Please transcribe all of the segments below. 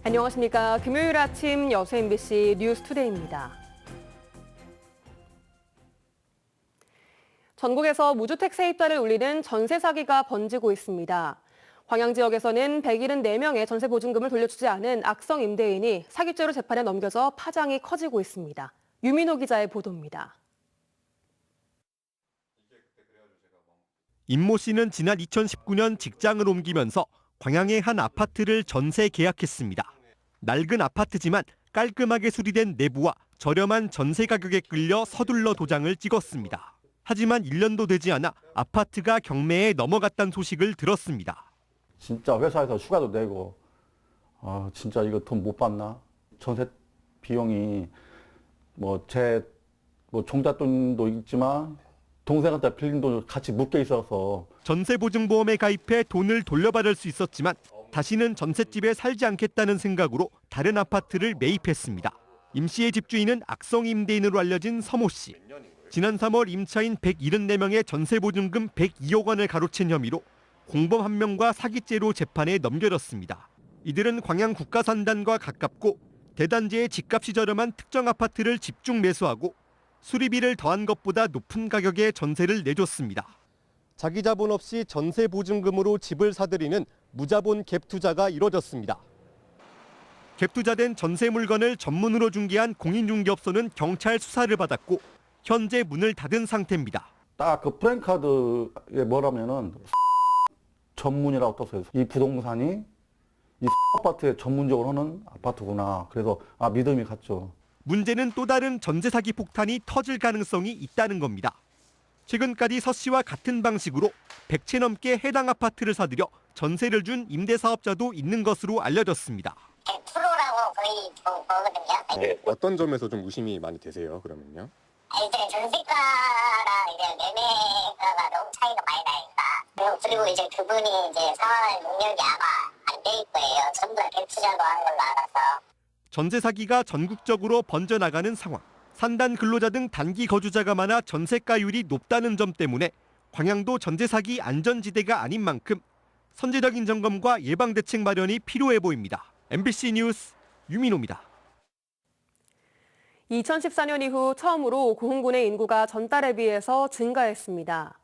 안녕하십니까. 금요일 아침 여수 MBC 뉴스투데이입니다. 전국에서 무주택 세입자를 울리는 전세 사기가 번지고 있습니다. 광양 지역에서는 174명의 전세 보증금을 돌려주지 않은 악성 임대인이 사기죄로 재판에 넘겨져 파장이 커지고 있습니다. 유민호 기자의 보도입니다. 임모 씨는 지난 2019년 직장을 옮기면서 광양의 한 아파트를 전세 계약했습니다. 낡은 아파트지만 깔끔하게 수리된 내부와 저렴한 전세 가격에 끌려 서둘러 도장을 찍었습니다. 하지만 1년도 되지 않아 아파트가 경매에 넘어갔다는 소식을 들었습니다. 진짜 회사에서 휴가도 내고 진짜 이거 돈 못 받나? 전세 비용이 제 종잣돈도 있지만 동생한테 빌린 돈 같이 묶여 있어서 전세보증보험에 가입해 돈을 돌려받을 수 있었지만 다시는 전셋집에 살지 않겠다는 생각으로 다른 아파트를 매입했습니다. 임 씨의 집주인은 악성 임대인으로 알려진 서모 씨. 지난 3월 임차인 174명의 전세보증금 102억 원을 가로챈 혐의로 공범 1명과 사기죄로 재판에 넘겨졌습니다. 이들은 광양 국가산단과 가깝고 대단지의 집값이 저렴한 특정 아파트를 집중 매수하고 수리비를 더한 것보다 높은 가격에 전세를 내줬습니다. 자기 자본 없이 전세 보증금으로 집을 사들이는 무자본 갭 투자가 이뤄졌습니다. 갭 투자된 전세 물건을 전문으로 중개한 공인중개업소는 경찰 수사를 받았고 현재 문을 닫은 상태입니다. 딱 그 프랜카드에 뭐라면은 전문이라고 떴어요. 이 부동산이 이 아파트에 전문적으로 하는 아파트구나. 그래서 믿음이 갔죠. 문제는 또 다른 전세 사기 폭탄이 터질 가능성이 있다는 겁니다. 최근까지 서 씨와 같은 방식으로 100채 넘게 해당 아파트를 사들여 전세를 준 임대사업자도 있는 것으로 알려졌습니다. 100%라고 거의 보거든요. 어떤 점에서 좀 의심이 많이 되세요, 그러면요? 이제 전세가랑 이제 매매가가 너무 차이가 많이 나니까. 그리고 이제 그분이 이제 생활 능력이 아마 안 될 거예요. 전부 다 갭투자도 한 걸로 알아서. 전세 사기가 전국적으로 번져나가는 상황. 산단 근로자 등 단기 거주자가 많아 전세가율이 높다는 점 때문에 광양도 전세 사기 안전지대가 아닌 만큼 선제적인 점검과 예방 대책 마련이 필요해 보입니다. MBC 뉴스 유민호입니다. 2014년 이후 처음으로 고흥군의 인구가 전달에 비해서 증가했습니다.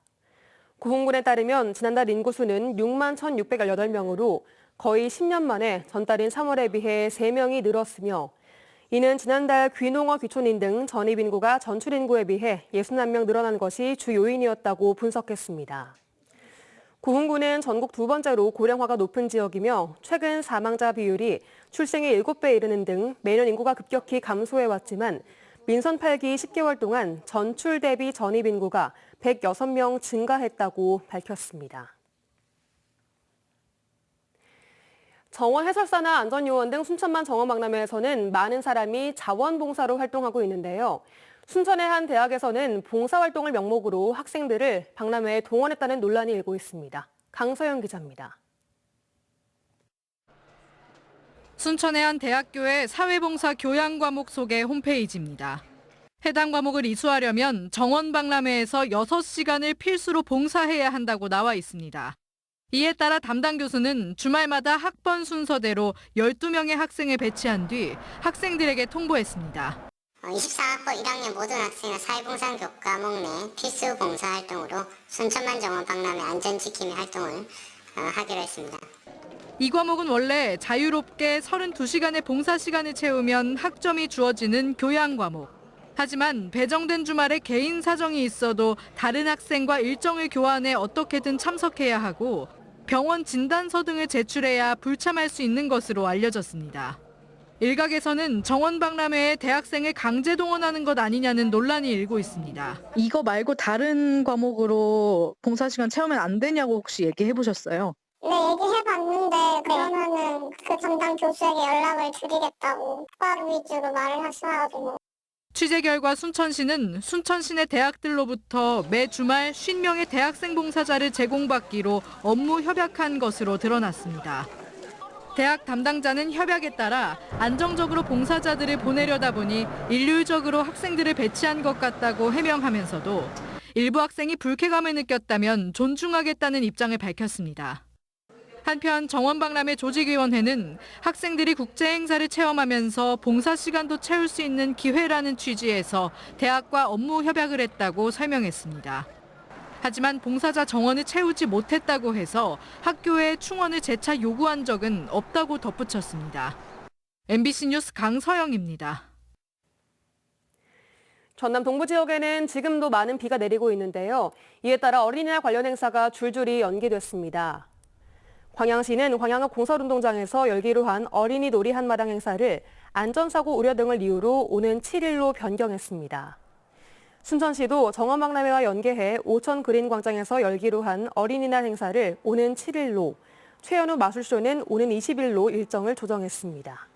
고흥군에 따르면 지난달 인구수는 6만 1,618명으로 거의 10년 만에 전달인 3월에 비해 3명이 늘었으며 이는 지난달 귀농어 귀촌인 등 전입 인구가 전출 인구에 비해 61명 늘어난 것이 주 요인이었다고 분석했습니다. 고흥군은 전국 두 번째로 고령화가 높은 지역이며 최근 사망자 비율이 출생의 7배에 이르는 등 매년 인구가 급격히 감소해왔지만 민선 8기 10개월 동안 전출 대비 전입 인구가 106명 증가했다고 밝혔습니다. 정원 해설사나 안전요원 등 순천만 정원박람회에서는 많은 사람이 자원봉사로 활동하고 있는데요. 순천의 한 대학에서는 봉사활동을 명목으로 학생들을 박람회에 동원했다는 논란이 일고 있습니다. 강서영 기자입니다. 순천의 한 대학교의 사회봉사 교양 과목 소개 홈페이지입니다. 해당 과목을 이수하려면 정원박람회에서 6시간을 필수로 봉사해야 한다고 나와 있습니다. 이에 따라 담당 교수는 주말마다 학번 순서대로 12명의 학생을 배치한 뒤 학생들에게 통보했습니다. 24학번 1학년 모든 학생의 사회봉사 교과목 내 필수 봉사활동으로 순천만 정원 박람회 안전지킴이 활동을 하기로 했습니다. 이 과목은 원래 자유롭게 32시간의 봉사 시간을 채우면 학점이 주어지는 교양 과목. 하지만 배정된 주말에 개인 사정이 있어도 다른 학생과 일정을 교환해 어떻게든 참석해야 하고 병원 진단서 등을 제출해야 불참할 수 있는 것으로 알려졌습니다. 일각에서는 정원박람회에 대학생을 강제 동원하는 것 아니냐는 논란이 일고 있습니다. 이거 말고 다른 과목으로 봉사시간 채우면 안 되냐고 혹시 얘기해 보셨어요? 네, 얘기해봤는데 그러면은 그 담당 교수에게 연락을 드리겠다고 과로 위주로 말을 하셔가지고. 취재 결과 순천시는 순천시내 대학들로부터 매 주말 50명의 대학생 봉사자를 제공받기로 업무 협약한 것으로 드러났습니다. 대학 담당자는 협약에 따라 안정적으로 봉사자들을 보내려다 보니 일률적으로 학생들을 배치한 것 같다고 해명하면서도 일부 학생이 불쾌감을 느꼈다면 존중하겠다는 입장을 밝혔습니다. 한편 정원박람회 조직위원회는 학생들이 국제행사를 체험하면서 봉사시간도 채울 수 있는 기회라는 취지에서 대학과 업무 협약을 했다고 설명했습니다. 하지만 봉사자 정원을 채우지 못했다고 해서 학교에 충원을 재차 요구한 적은 없다고 덧붙였습니다. MBC 뉴스 강서영입니다. 전남 동부 지역에는 지금도 많은 비가 내리고 있는데요. 이에 따라 어린이날 관련 행사가 줄줄이 연기됐습니다. 광양시는 광양읍 공설운동장에서 열기로 한 어린이 놀이 한마당 행사를 안전사고 우려 등을 이유로 오는 7일로 변경했습니다. 순천시도 정원박람회와 연계해 오천 그린광장에서 열기로 한 어린이날 행사를 오는 7일로, 최연우 마술쇼는 오는 20일로 일정을 조정했습니다.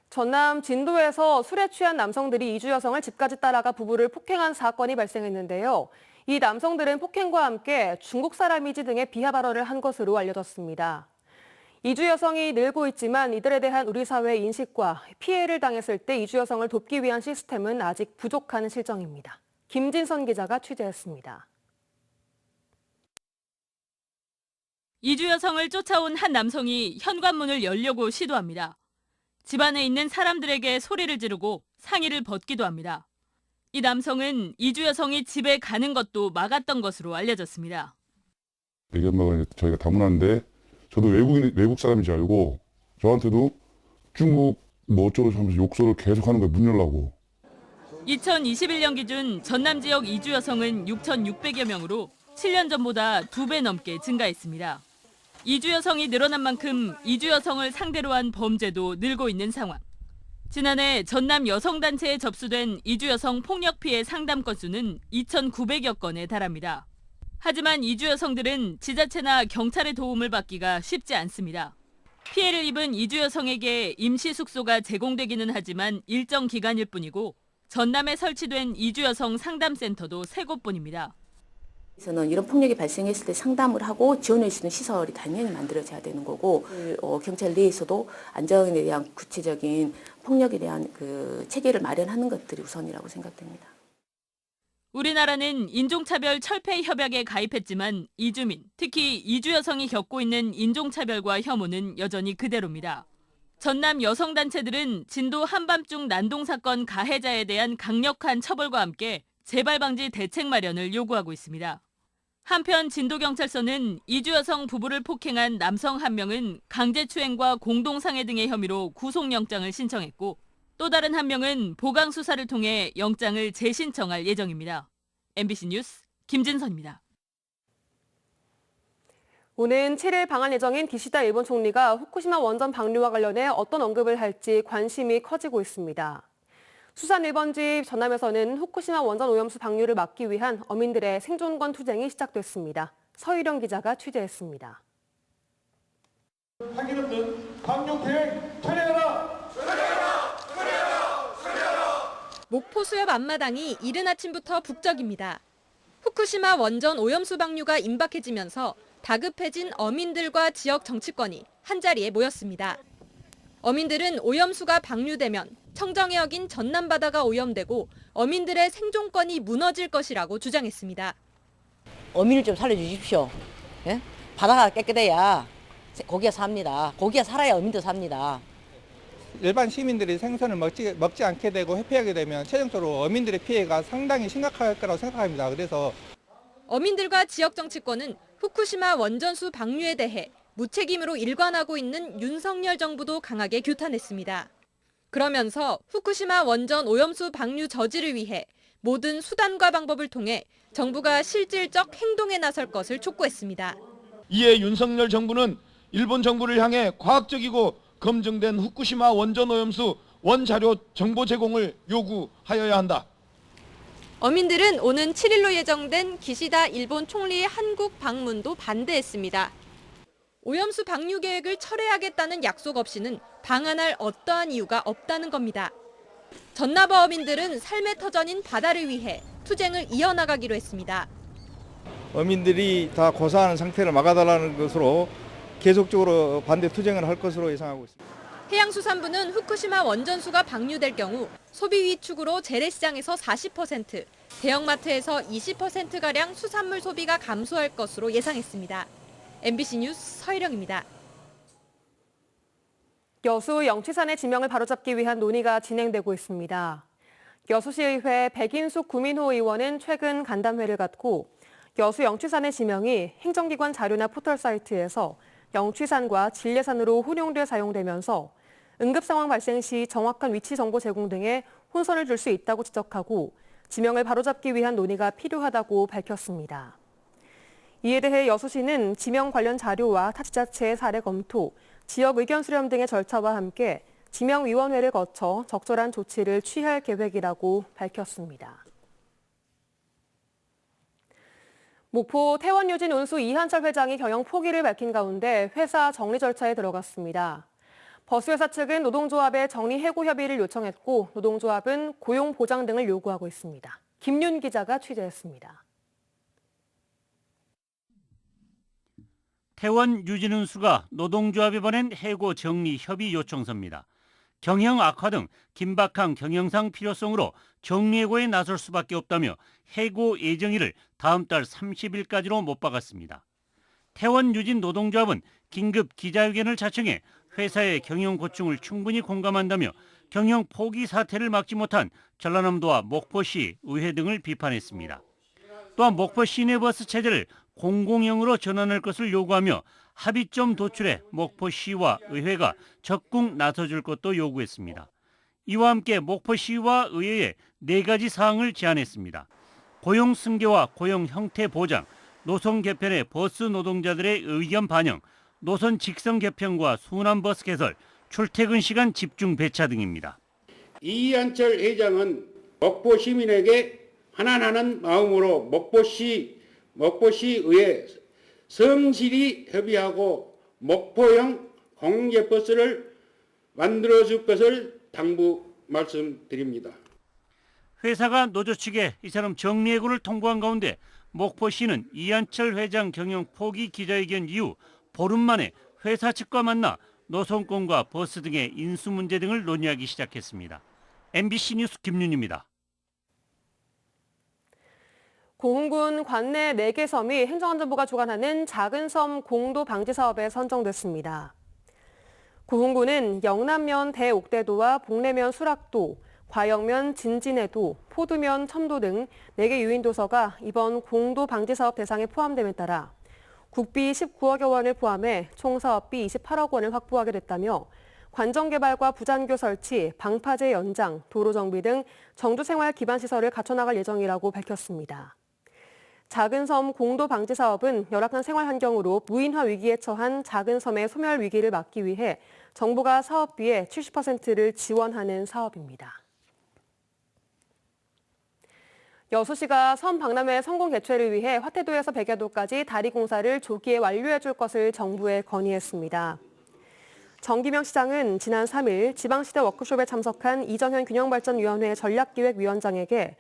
전남 진도에서 술에 취한 남성들이 이주 여성을 집까지 따라가 부부를 폭행한 사건이 발생했는데요. 이 남성들은 폭행과 함께 중국 사람이지 등의 비하 발언을 한 것으로 알려졌습니다. 이주 여성이 늘고 있지만 이들에 대한 우리 사회의 인식과 피해를 당했을 때 이주 여성을 돕기 위한 시스템은 아직 부족한 실정입니다. 김진선 기자가 취재했습니다. 이주 여성을 쫓아온 한 남성이 현관문을 열려고 시도합니다. 집 안에 있는 사람들에게 소리를 지르고 상의를 벗기도 합니다. 이 남성은 이주 여성이 집에 가는 것도 막았던 것으로 알려졌습니다. 애기 엄마가 저희가 다문화인데 저도 외국 사람인 줄 알고 저한테도 중국 뭐 어쩌고 하면서 욕설을 계속 하는 거예요. 문 열라고. 2021년 기준 전남 지역 이주 여성은 6,600여 명으로 7년 전보다 2배 넘게 증가했습니다. 이주 여성이 늘어난 만큼 이주 여성을 상대로 한 범죄도 늘고 있는 상황. 지난해 전남 여성단체에 접수된 이주 여성 폭력 피해 상담 건수는 2,900여 건에 달합니다. 하지만 이주 여성들은 지자체나 경찰의 도움을 받기가 쉽지 않습니다. 피해를 입은 이주 여성에게 임시 숙소가 제공되기는 하지만 일정 기간일 뿐이고 전남에 설치된 이주 여성 상담센터도 3곳뿐입니다. 그래서는 이런 폭력이 발생했을 때 상담을 하고 지원할 수 있는 시설이 당연히 만들어져야 되는 거고 경찰 내에서도 안전에 대한 구체적인 폭력에 대한 그 체계를 마련하는 것들이 우선이라고 생각됩니다. 우리나라는 인종차별 철폐 협약에 가입했지만 이주민, 특히 이주 여성이 겪고 있는 인종차별과 혐오는 여전히 그대로입니다. 전남 여성단체들은 진도 한밤중 난동사건 가해자에 대한 강력한 처벌과 함께 재발 방지 대책 마련을 요구하고 있습니다. 한편 진도경찰서는 이주 여성 부부를 폭행한 남성 1명은 강제추행과 공동상해 등의 혐의로 구속영장을 신청했고 또 다른 1명은 보강 수사를 통해 영장을 재신청할 예정입니다. MBC 뉴스 김진선입니다. 오는 7일 방한 예정인 기시다 일본 총리가 후쿠시마 원전 방류와 관련해 어떤 언급을 할지 관심이 커지고 있습니다. 수산 1번지 전남에서는 후쿠시마 원전 오염수 방류를 막기 위한 어민들의 생존권 투쟁이 시작됐습니다. 서유령 기자가 취재했습니다. 하기 없는 방류 계획 철회하라! 목포 수협 앞마당이 이른 아침부터 북적입니다. 후쿠시마 원전 오염수 방류가 임박해지면서 다급해진 어민들과 지역 정치권이 한자리에 모였습니다. 어민들은 오염수가 방류되면 청정해 여긴 전남바다가 오염되고 어민들의 생존권이 무너질 것이라고 주장했습니다. 어민을 좀 살려주십시오. 예? 바다가 깨끗해야 고기가 삽니다. 고기가 살아야 어민도 삽니다. 일반 시민들이 생선을 먹지 않게 되고 회피하게 되면 최종적으로 어민들의 피해가 상당히 심각할 거라고 생각합니다. 그래서 어민들과 지역 정치권은 후쿠시마 원전수 방류에 대해 무책임으로 일관하고 있는 윤석열 정부도 강하게 규탄했습니다. 그러면서 후쿠시마 원전 오염수 방류 저지를 위해 모든 수단과 방법을 통해 정부가 실질적 행동에 나설 것을 촉구했습니다. 이에 윤석열 정부는 일본 정부를 향해 과학적이고 검증된 후쿠시마 원전 오염수 원자료 정보 제공을 요구하여야 한다. 어민들은 오는 7일로 예정된 기시다 일본 총리의 한국 방문도 반대했습니다. 오염수 방류 계획을 철회하겠다는 약속 없이는 방한할 어떠한 이유가 없다는 겁니다. 전나버 어민들은 삶의 터전인 바다를 위해 투쟁을 이어나가기로 했습니다. 어민들이 다 고사하는 상태를 막아달라는 것으로 계속적으로 반대 투쟁을 할 것으로 예상하고 있습니다. 해양수산부는 후쿠시마 원전수가 방류될 경우 소비 위축으로 재래시장에서 40%, 대형마트에서 20%가량 수산물 소비가 감소할 것으로 예상했습니다. MBC 뉴스 서희령입니다. 여수 영취산의 지명을 바로잡기 위한 논의가 진행되고 있습니다. 여수시의회 백인숙 구민호 의원은 최근 간담회를 갖고 여수 영취산의 지명이 행정기관 자료나 포털 사이트에서 영취산과 진례산으로 혼용돼 사용되면서 응급상황 발생 시 정확한 위치 정보 제공 등에 혼선을 줄 수 있다고 지적하고 지명을 바로잡기 위한 논의가 필요하다고 밝혔습니다. 이에 대해 여수시는 지명 관련 자료와 타 지자체의 사례 검토, 지역 의견 수렴 등의 절차와 함께 지명위원회를 거쳐 적절한 조치를 취할 계획이라고 밝혔습니다. 목포 태원유진 운수 이한철 회장이 경영 포기를 밝힌 가운데 회사 정리 절차에 들어갔습니다. 버스회사 측은 노동조합에 정리 해고 협의를 요청했고 노동조합은 고용 보장 등을 요구하고 있습니다. 김윤 기자가 취재했습니다. 태원 유진운수가 노동조합에 보낸 해고 정리 협의 요청서입니다. 경영 악화 등 긴박한 경영상 필요성으로 정리해고에 나설 수밖에 없다며 해고 예정일을 다음 달 30일까지로 못 박았습니다. 태원 유진 노동조합은 긴급 기자회견을 자청해 회사의 경영 고충을 충분히 공감한다며 경영 포기 사태를 막지 못한 전라남도와 목포시, 의회 등을 비판했습니다. 또한 목포 시내버스 체제를 공공형으로 전환할 것을 요구하며 합의점 도출에 목포시와 의회가 적극 나서줄 것도 요구했습니다. 이와 함께 목포시와 의회에 4가지 사항을 제안했습니다. 고용 승계와 고용 형태 보장, 노선 개편의 버스 노동자들의 의견 반영, 노선 직선 개편과 순환버스 개설, 출퇴근 시간 집중 배차 등입니다. 이한철 회장은 목포 시민에게 하나하는 마음으로 목포시의회 성실히 협의하고 목포형 공제버스를 만들어줄 것을 당부 말씀드립니다. 회사가 노조 측에 이처럼 정리해고를 통보한 가운데 목포시는 이한철 회장 경영 포기 기자회견 이후 보름 만에 회사 측과 만나 노선권과 버스 등의 인수 문제 등을 논의하기 시작했습니다. MBC 뉴스 김윤입니다. 고흥군 관내 4개 섬이 행정안전부가 주관하는 작은 섬 공도 방지 사업에 선정됐습니다. 고흥군은 영남면 대옥대도와 복례면 수락도, 과영면 진진해도, 포두면 첨도 등 4개 유인도서가 이번 공도 방지 사업 대상에 포함됨에 따라 국비 19억여 원을 포함해 총 사업비 28억 원을 확보하게 됐다며 관정개발과 부잔교 설치, 방파제 연장, 도로 정비 등 정두생활 기반 시설을 갖춰나갈 예정이라고 밝혔습니다. 작은 섬 공도 방지 사업은 열악한 생활 환경으로 무인화 위기에 처한 작은 섬의 소멸 위기를 막기 위해 정부가 사업비의 70%를 지원하는 사업입니다. 여수시가 섬 박람회 성공 개최를 위해 화태도에서 백야도까지 다리 공사를 조기에 완료해 줄 것을 정부에 건의했습니다. 정기명 시장은 지난 3일 지방시대 워크숍에 참석한 이정현 균형발전위원회 전략기획위원장에게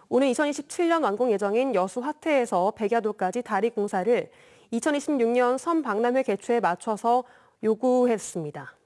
오는 2027년 완공 예정인 여수 화태에서 백야도까지 다리 공사를 2026년 섬 박람회 개최에 맞춰서 요구했습니다.